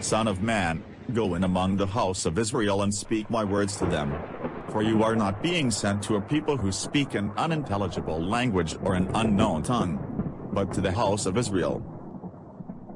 Son of man, go in among the house of Israel and speak my words to them. For you are not being sent to a people who speak an unintelligible language or an unknown tongue, but to the house of Israel.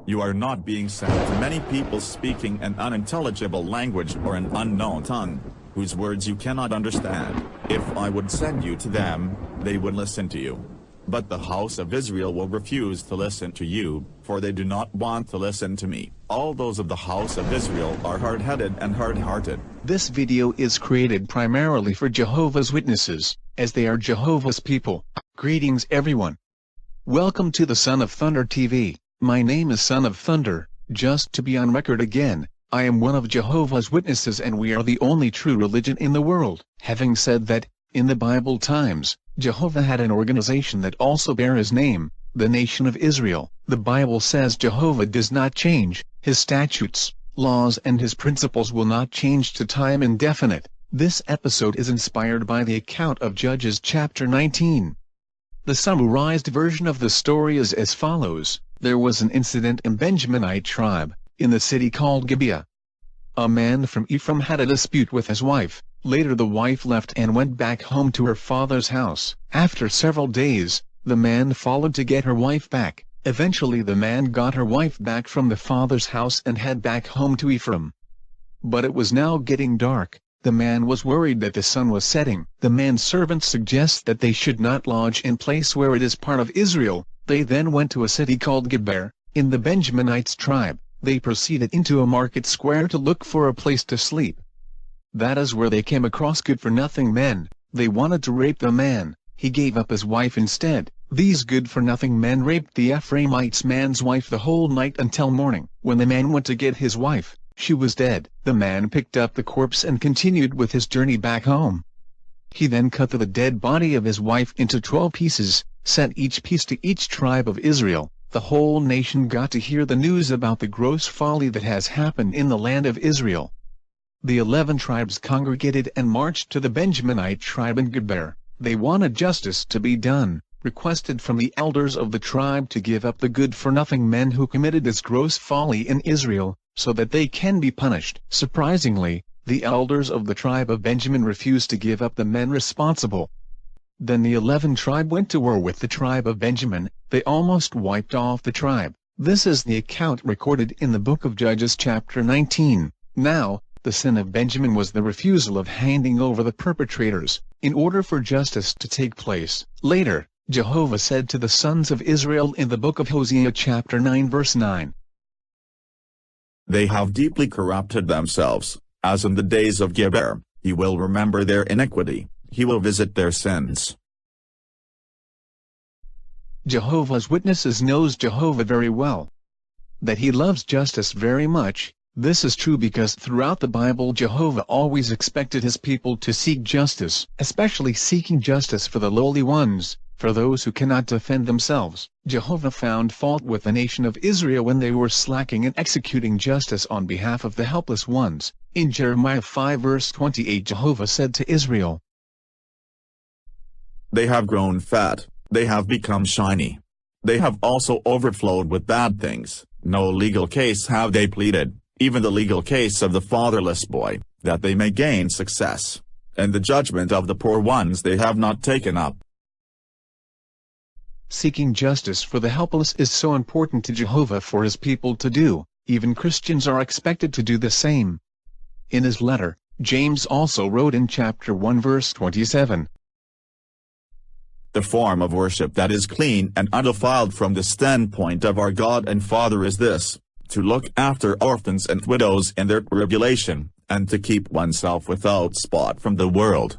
You are not being sent to many people speaking an unintelligible language or an unknown tongue, whose words you cannot understand. If I would send you to them, they would listen to you. But the house of Israel will refuse to listen to you, for they do not want to listen to me. All those of the house of Israel are hard-headed and hard-hearted. This video is created primarily for Jehovah's Witnesses, as they are Jehovah's people. Greetings everyone. Welcome to the Son of Thunder TV. My name is Son of Thunder. Just to be on record again, I am one of Jehovah's Witnesses and we are the only true religion in the world. Having said that, in the Bible times, Jehovah had an organization that also bear his name, the Nation of Israel. The Bible says Jehovah does not change, his statutes, laws and his principles will not change to time indefinite. This episode is inspired by the account of Judges chapter 19. The summarized version of the story is as follows. There was an incident in Benjaminite tribe, in the city called Gibeah. A man from Ephraim had a dispute with his wife. Later the wife left and went back home to her father's house. After several days, the man followed to get her wife back. Eventually the man got her wife back from the father's house and head back home to Ephraim. But it was now getting dark. The man was worried that the sun was setting. The man's servants suggest that they should not lodge in place where it is part of Israel. They then went to a city called Gibeah, in the Benjaminites tribe. They proceeded into a market square to look for a place to sleep. That is where they came across good-for-nothing men. They wanted to rape the man. He gave up his wife instead. These good-for-nothing men raped the Ephraimites man's wife the whole night until morning. When the man went to get his wife, she was dead. The man picked up the corpse and continued with his journey back home. He then cut the dead body of his wife into 12 pieces, sent each piece to each tribe of Israel. The whole nation got to hear the news about the gross folly that has happened in the land of Israel. The 11 tribes congregated and marched to the Benjaminite tribe in Gibeah. They wanted justice to be done, requested from the elders of the tribe to give up the good-for-nothing men who committed this gross folly in Israel, so that they can be punished. Surprisingly, the elders of the tribe of Benjamin refused to give up the men responsible. Then the 11 tribe went to war with the tribe of Benjamin. They almost wiped off the tribe. This is the account recorded in the book of Judges chapter 19. Now, the sin of Benjamin was the refusal of handing over the perpetrators, in order for justice to take place. Later, Jehovah said to the sons of Israel in the book of Hosea chapter 9 verse 9. They have deeply corrupted themselves, as in the days of Gibeah. He will remember their iniquity, he will visit their sins. Jehovah's Witnesses knows Jehovah very well. That he loves justice very much. This is true because throughout the Bible Jehovah always expected his people to seek justice, especially seeking justice for the lowly ones, for those who cannot defend themselves. Jehovah found fault with the nation of Israel when they were slacking in executing justice on behalf of the helpless ones. In Jeremiah 5 verse 28 Jehovah said to Israel, They have grown fat, they have become shiny. They have also overflowed with bad things. No legal case have they pleaded, even the legal case of the fatherless boy, that they may gain success. And the judgment of the poor ones they have not taken up. Seeking justice for the helpless is so important to Jehovah for his people to do. Even Christians are expected to do the same. In his letter, James also wrote in chapter 1 verse 27. The form of worship that is clean and undefiled from the standpoint of our God and Father is this, to look after orphans and widows in their tribulation, and to keep oneself without spot from the world.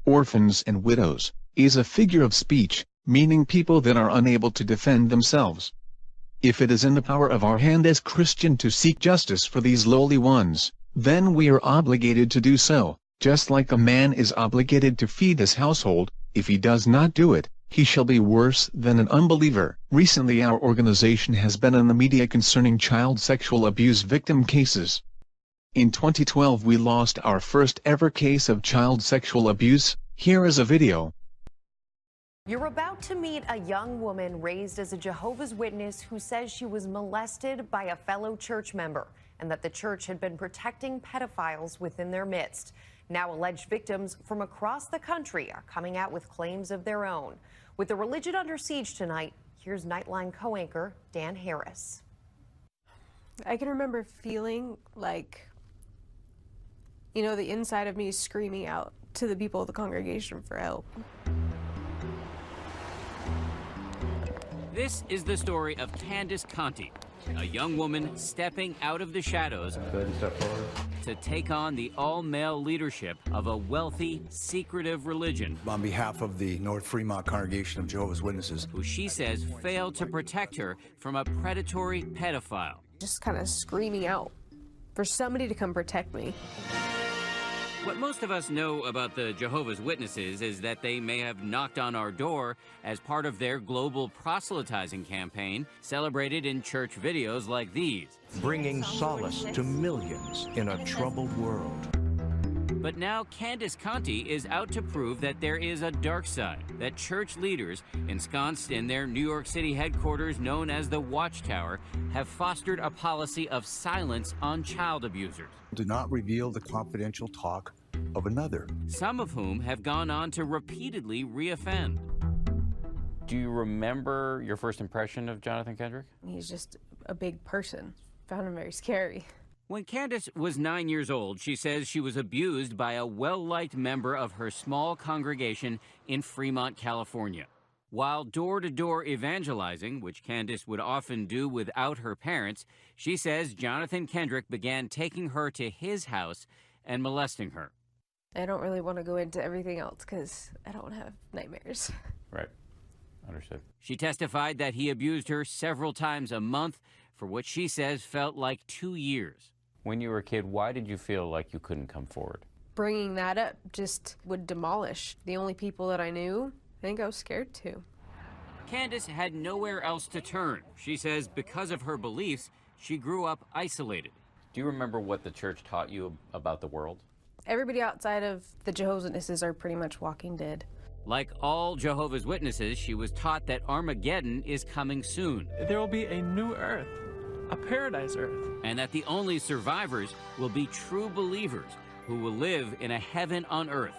Orphans and widows is a figure of speech, meaning people that are unable to defend themselves. If it is in the power of our hand as Christian to seek justice for these lowly ones, then we are obligated to do so, just like a man is obligated to feed his household. If he does not do it, he shall be worse than an unbeliever. Recently our organization has been in the media concerning child sexual abuse victim cases. In 2012 we lost our first ever case of child sexual abuse. Here is a video. You're about to meet a young woman raised as a Jehovah's Witness who says she was molested by a fellow church member and that the church had been protecting pedophiles within their midst. Now alleged victims from across the country are coming out with claims of their own. With the religion under siege tonight, here's Nightline co-anchor Dan Harris. I can remember feeling like, the inside of me screaming out to the people of the congregation for help. This is the story of Candace Conti, a young woman stepping out of the shadows to take on the all-male leadership of a wealthy, secretive religion. On behalf of the North Fremont Congregation of Jehovah's Witnesses, who she says failed to protect her from a predatory pedophile. Just kind of screaming out for somebody to come protect me. What most of us know about the Jehovah's Witnesses is that they may have knocked on our door as part of their global proselytizing campaign, celebrated in church videos like these. Bringing solace to millions in a troubled world. But now Candace Conti is out to prove that there is a dark side, that church leaders, ensconced in their New York City headquarters known as the Watchtower, have fostered a policy of silence on child abusers. Do not reveal the confidential talk of another. Some of whom have gone on to repeatedly reoffend. Do you remember your first impression of Jonathan Kendrick? He's just a big person. Found him very scary. When Candace was 9 years old, she says she was abused by a well-liked member of her small congregation in Fremont, California. While door-to-door evangelizing, which Candace would often do without her parents, she says Jonathan Kendrick began taking her to his house and molesting her. I don't really want to go into everything else because I don't have nightmares. Right. Understood. She testified that he abused her several times a month for what she says felt like 2 years. When you were a kid, why did you feel like you couldn't come forward? Bringing that up just would demolish the only people that I knew. I think I was scared too. Candace had nowhere else to turn. She says because of her beliefs, she grew up isolated. Do you remember what the church taught you about the world? Everybody outside of the Jehovah's Witnesses are pretty much walking dead. Like all Jehovah's Witnesses, she was taught that Armageddon is coming soon. There will be a new earth, a paradise earth. And that the only survivors will be true believers who will live in a heaven on earth.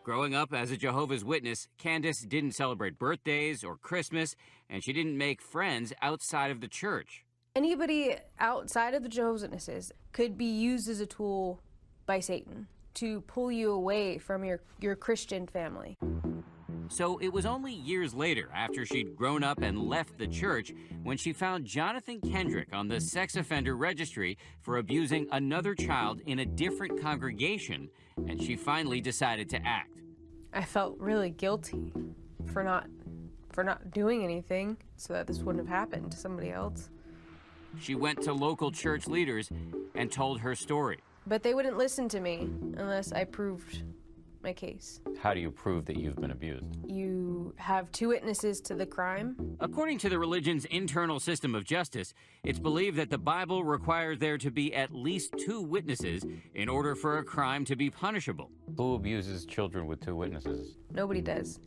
Growing up as a Jehovah's Witness, Candace didn't celebrate birthdays or Christmas, and she didn't make friends outside of the church. Anybody outside of the Jehovah's Witnesses could be used as a tool by Satan to pull you away from your Christian family. So it was only years later, after she'd grown up and left the church, when she found Jonathan Kendrick on the sex offender registry for abusing another child in a different congregation, and she finally decided to act. I felt really guilty for not doing anything so that this wouldn't have happened to somebody else. She went to local church leaders and told her story. But they wouldn't listen to me unless I proved my case. How do you prove that you've been abused? You have 2 witnesses to the crime. According to the religion's internal system of justice, it's believed that the Bible requires there to be at least 2 witnesses in order for a crime to be punishable. Who abuses children with 2 witnesses? Nobody does.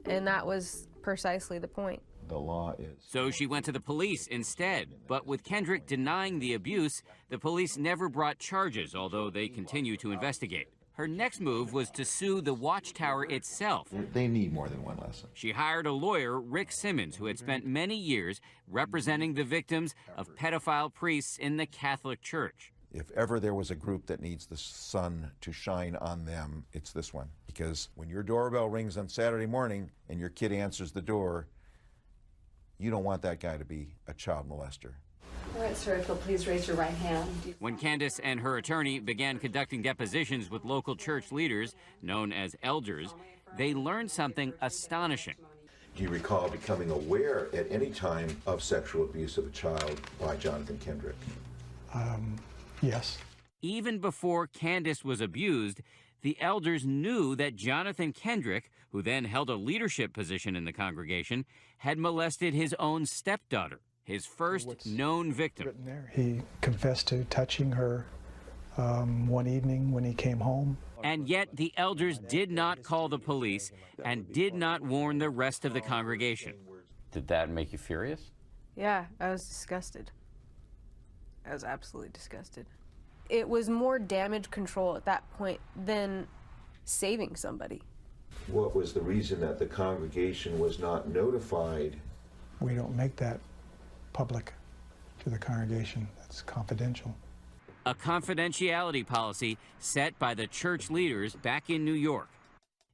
And that was precisely the point. The law is. So she went to the police instead. But with Kendrick denying the abuse, the police never brought charges, although they continue to investigate. Her next move was to sue the Watchtower itself. They need more than one lesson. She hired a lawyer, Rick Simmons, who had spent many years representing the victims of pedophile priests in the Catholic Church. If ever there was a group that needs the sun to shine on them, it's this one. Because when your doorbell rings on Saturday morning and your kid answers the door, you don't want that guy to be a child molester. All right, sir, if you'll please raise your right hand. When Candace and her attorney began conducting depositions with local church leaders, known as elders, they learned something astonishing. Do you recall becoming aware at any time of sexual abuse of a child by Jonathan Kendrick? Yes. Even before Candace was abused, the elders knew that Jonathan Kendrick, who then held a leadership position in the congregation, had molested his own stepdaughter, his first known victim. He confessed to touching her one evening when he came home. And yet the elders did not call the police and did not warn the rest of the congregation. Did that make you furious? Yeah, I was disgusted. I was absolutely disgusted. It was more damage control at that point than saving somebody. What was the reason that the congregation was not notified? We don't make that public to the congregation. That's confidential. A confidentiality policy set by the church leaders back in New York.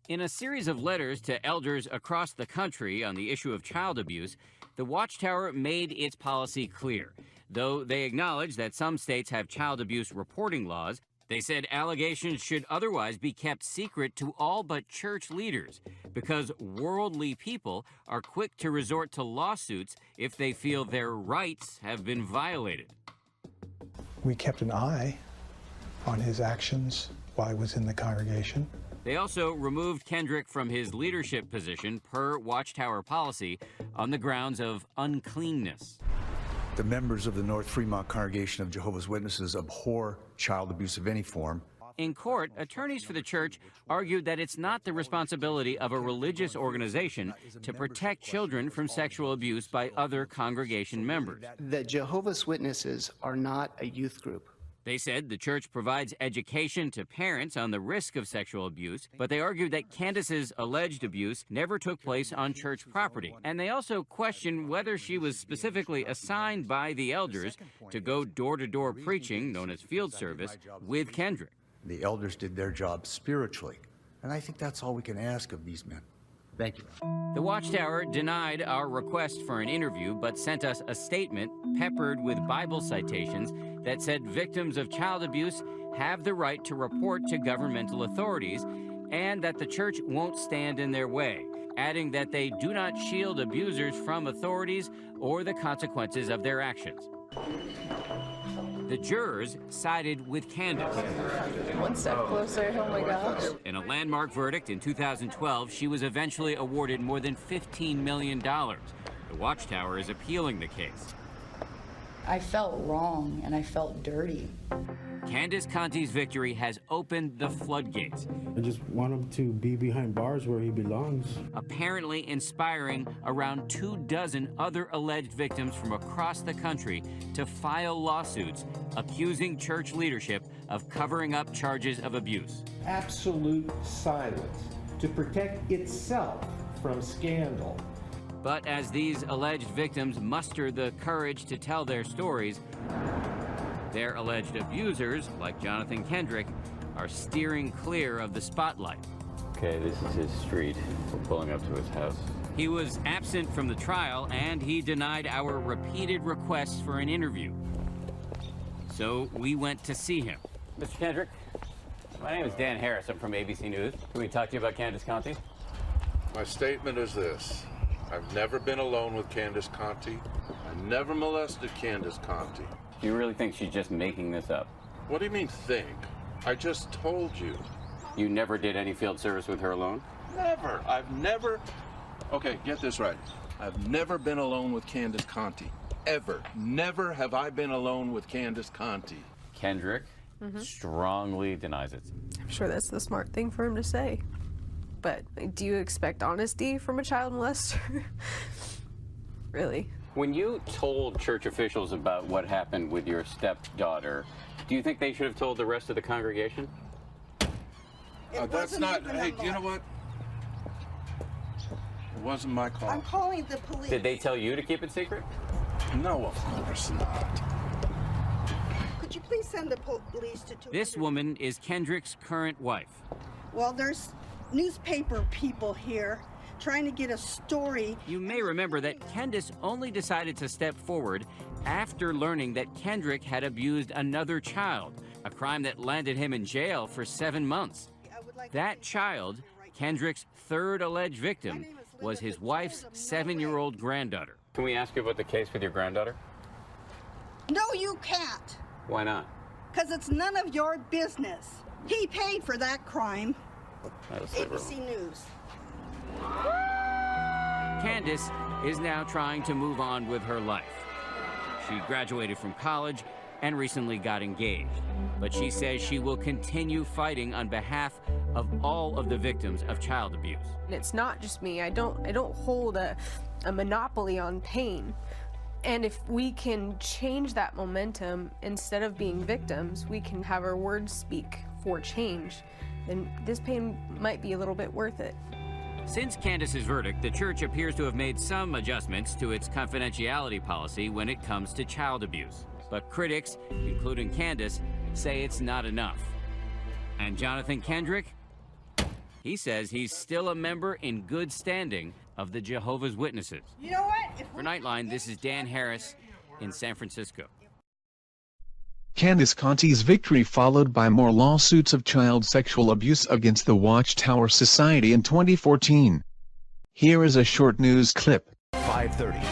In a series of letters to elders across the country on the issue of child abuse, the Watchtower made its policy clear. Though they acknowledge that some states have child abuse reporting laws, they said allegations should otherwise be kept secret to all but church leaders, because worldly people are quick to resort to lawsuits if they feel their rights have been violated. We kept an eye on his actions while he was in the congregation. They also removed Kendrick from his leadership position per Watchtower policy on the grounds of uncleanness. The members of the North Fremont Congregation of Jehovah's Witnesses abhor child abuse of any form. In court, attorneys for the church argued that it's not the responsibility of a religious organization to protect children from sexual abuse by other congregation members. The Jehovah's Witnesses are not a youth group. They said the church provides education to parents on the risk of sexual abuse, but they argued that Candace's alleged abuse never took place on church property. And they also questioned whether she was specifically assigned by the elders to go door-to-door preaching, known as field service, with Kendrick. The elders did their job spiritually, and I think that's all we can ask of these men. Thank you. The Watchtower denied our request for an interview, but sent us a statement peppered with Bible citations that said victims of child abuse have the right to report to governmental authorities and that the church won't stand in their way, adding that they do not shield abusers from authorities or the consequences of their actions. The jurors sided with Candace. One step closer, oh my gosh. In a landmark verdict in 2012, she was eventually awarded more than $15 million. The Watchtower is appealing the case. I felt wrong and I felt dirty. Candace Conti's victory has opened the floodgates. I just want him to be behind bars where he belongs. Apparently inspiring around 24 other alleged victims from across the country to file lawsuits accusing church leadership of covering up charges of abuse. Absolute silence to protect itself from scandal. But as these alleged victims muster the courage to tell their stories, their alleged abusers, like Jonathan Kendrick, are steering clear of the spotlight. Okay, this is his street. We're pulling up to his house. He was absent from the trial, and he denied our repeated requests for an interview. So we went to see him. Mr. Kendrick, my name is Dan Harris. I'm from ABC News. Can we talk to you about Candace Conti? My statement is this. I've never been alone with Candace Conti. I never molested Candace Conti. Do you really think she's just making this up? What do you mean, think? I just told you. You never did any field service with her alone? Never. I've never... Okay, get this right. I've never been alone with Candace Conti. Ever. Never have I been alone with Candace Conti. Kendrick strongly denies it. I'm sure that's the smart thing for him to say. But do you expect honesty from a child molester? Really? When you told church officials about what happened with your stepdaughter, do you think they should have told the rest of the congregation? That's not... Hey, you know what? It wasn't my call. I'm calling the police. Did they tell you to keep it secret? No, of course not. Could you please send the police to... This woman is Kendrick's current wife. Well, there's newspaper people here trying to get a story. You may remember that Candace only decided to step forward after learning that Kendrick had abused another child, a crime that landed him in jail for 7 months. That child, Kendrick's third alleged victim, was his wife's 7-year-old granddaughter. Can we ask you about the case with your granddaughter? No, you can't. Why not? Because it's none of your business. He paid for that crime. ABC News. Candace is now trying to move on with her life. She graduated from college and recently got engaged. but she says she will continue fighting on behalf of all of the victims of child abuse. And it's not just me. I don't hold a monopoly on pain. And if we can change that momentum, instead of being victims, we can have our words speak for change, then this pain might be a little bit worth it. Since Candace's verdict, the church appears to have made some adjustments to its confidentiality policy when it comes to child abuse. But critics, including Candace, say it's not enough. And Jonathan Kendrick? He says he's still a member in good standing of the Jehovah's Witnesses. You know what? For Nightline, this is Dan Harris in San Francisco. Candace Conti's victory followed by more lawsuits of child sexual abuse against the Watchtower Society in 2014. Here is a short news clip. 5:30.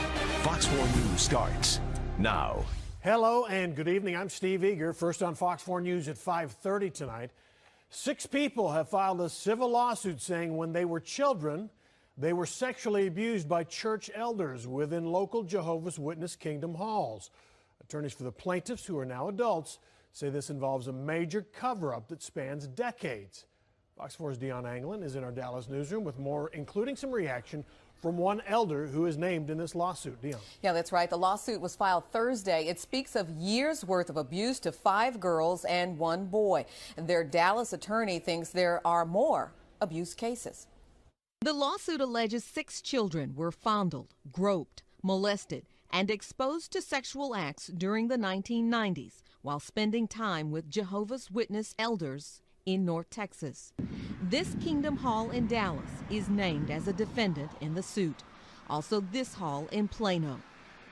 Fox 4 News starts now. Hello and good evening. I'm Steve Eager. First on Fox 4 News at 5:30 tonight. 6 people have filed a civil lawsuit saying when they were children, they were sexually abused by church elders within local Jehovah's Witness Kingdom halls. Attorneys for the plaintiffs, who are now adults, say this involves a major cover-up that spans decades. Fox 4's Dion Anglin is in our Dallas newsroom with more, including some reaction from one elder who is named in this lawsuit. Dion. Yeah, that's right. The lawsuit was filed Thursday. It speaks of years' worth of abuse to 5 girls and 1 boy. Their Dallas attorney thinks there are more abuse cases. The lawsuit alleges 6 children were fondled, groped, molested, and exposed to sexual acts during the 1990s while spending time with Jehovah's Witness elders in North Texas. This Kingdom Hall in Dallas is named as a defendant in the suit. Also this hall in Plano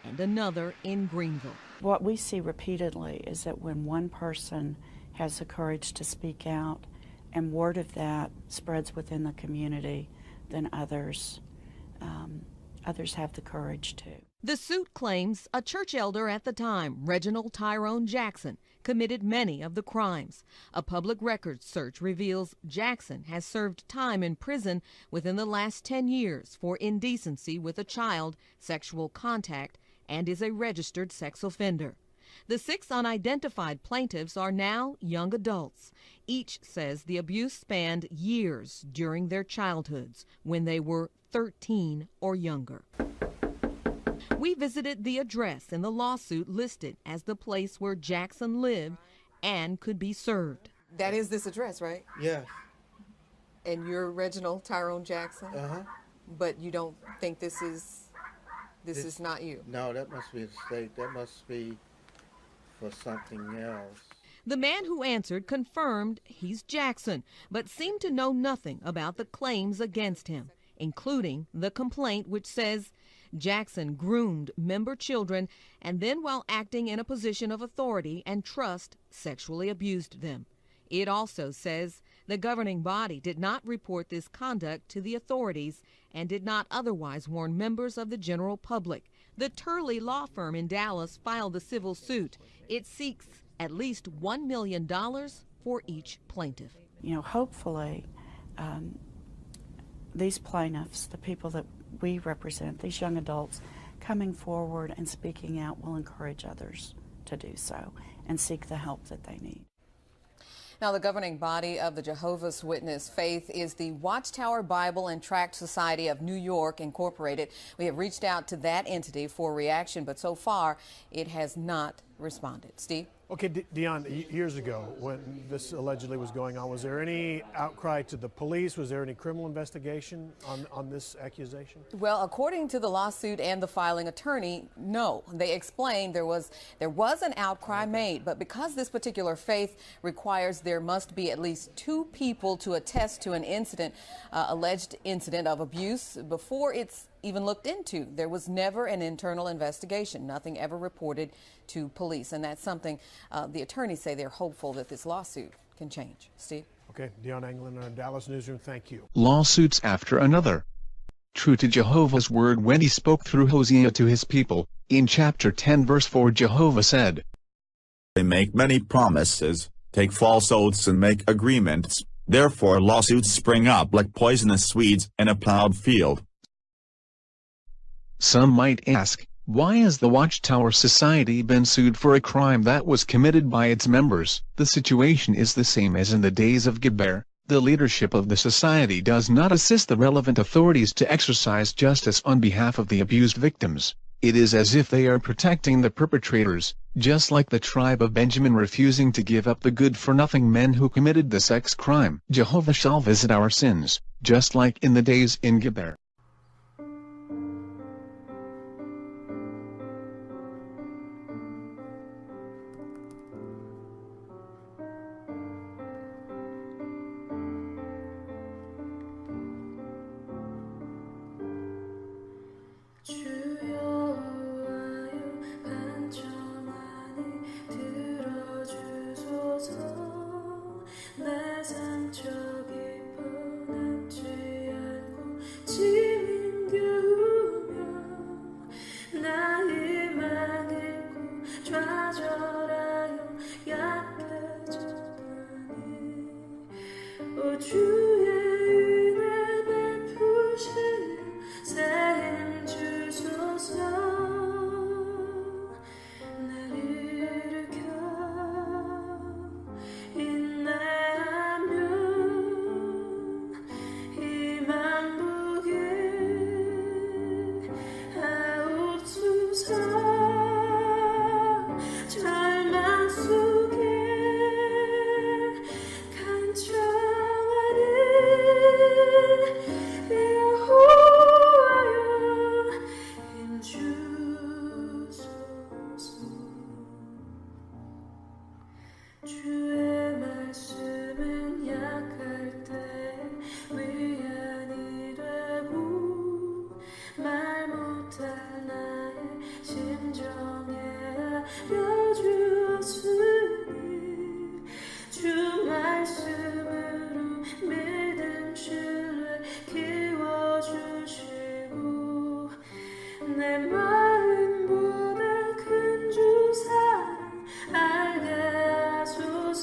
and another in Greenville. What we see repeatedly is that when one person has the courage to speak out and word of that spreads within the community, then others have the courage to. The suit claims a church elder at the time, Reginald Tyrone Jackson, committed many of the crimes. A public records search reveals Jackson has served time in prison within the last 10 years for indecency with a child, sexual contact, and is a registered sex offender. The 6 unidentified plaintiffs are now young adults. Each says the abuse spanned years during their childhoods when they were 13 or younger. We visited the address in the lawsuit listed as the place where Jackson lived and could be served. That is this address, right? Yes. And you're Reginald Tyrone Jackson? Uh-huh. But you don't think this is not you? No, that must be a mistake. That must be for something else. The man who answered confirmed he's Jackson, but seemed to know nothing about the claims against him, including the complaint which says Jackson groomed member children and then, while acting in a position of authority and trust, sexually abused them. It also says the governing body did not report this conduct to the authorities and did not otherwise warn members of the general public. The Turley law firm in Dallas filed the civil suit. It seeks at least $1 million for each plaintiff. You know, hopefully these plaintiffs, the people that we represent, these young adults, coming forward and speaking out will encourage others to do so and seek the help that they need. Now, the governing body of the Jehovah's Witness faith is the Watchtower Bible and Tract Society of New York, Incorporated. We have reached out to that entity for reaction, but so far it has not responded. Steve? Okay, Dion, years ago when this allegedly was going on, was there any outcry to the police? Was there any criminal investigation on this accusation? Well, according to the lawsuit and the filing attorney, no. They explained there was an outcry made, but because this particular faith requires there must be at least 2 people to attest to an incident, alleged incident of abuse before it's even looked into. There was never an internal investigation, nothing ever reported to police, and that's something the attorneys say they're hopeful that this lawsuit can change. Steve? Okay, Dion Anglin, our Dallas newsroom, thank you. Lawsuits after another. True to Jehovah's word when he spoke through Hosea to his people, in chapter 10 verse 4 Jehovah said, They make many promises, take false oaths and make agreements, therefore lawsuits spring up like poisonous weeds in a plowed field. Some might ask, Why has the Watchtower Society been sued for a crime that was committed by its members? The situation is the same as in the days of Gibeah. The leadership of the society does not assist the relevant authorities to exercise justice on behalf of the abused victims. It is as if they are protecting the perpetrators, just like the tribe of Benjamin refusing to give up the good-for-nothing men who committed the sex crime. Jehovah shall visit our sins, just like in the days in Gibeah. 마음보다 큰 주 사랑 알게 하소서.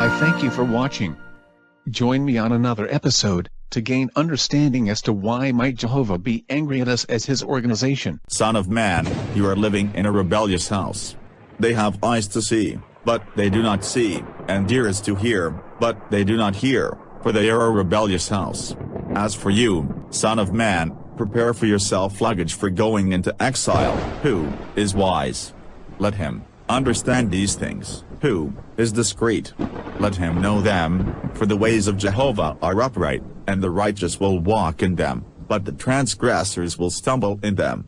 I thank you for watching. Join me on another episode to gain understanding as to why might Jehovah be angry at us as his organization. Son of man, you are living in a rebellious house. They have eyes to see, but they do not see, and ears to hear, but they do not hear, for they are a rebellious house. As for you, son of man, prepare for yourself luggage for going into exile. Who is wise? Let him understand these things. Who is discreet? Let him know them, for the ways of Jehovah are upright, and the righteous will walk in them, but the transgressors will stumble in them.